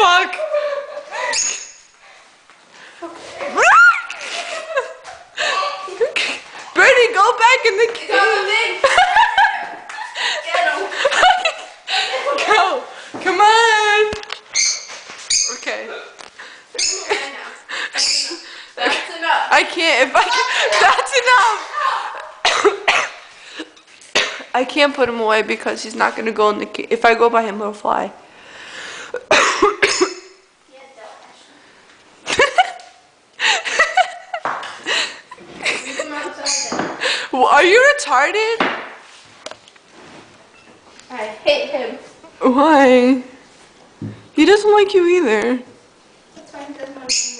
fuck? Brittany, go back in the cage. Get him. Go. Come on. Okay. That's enough. I can't. If I can, that's enough. I can't put him away because he's not gonna go in the cage. If I go by him, he'll fly. Well, are you retarded? I hate him. Why? He doesn't like you either. That's why he doesn't want to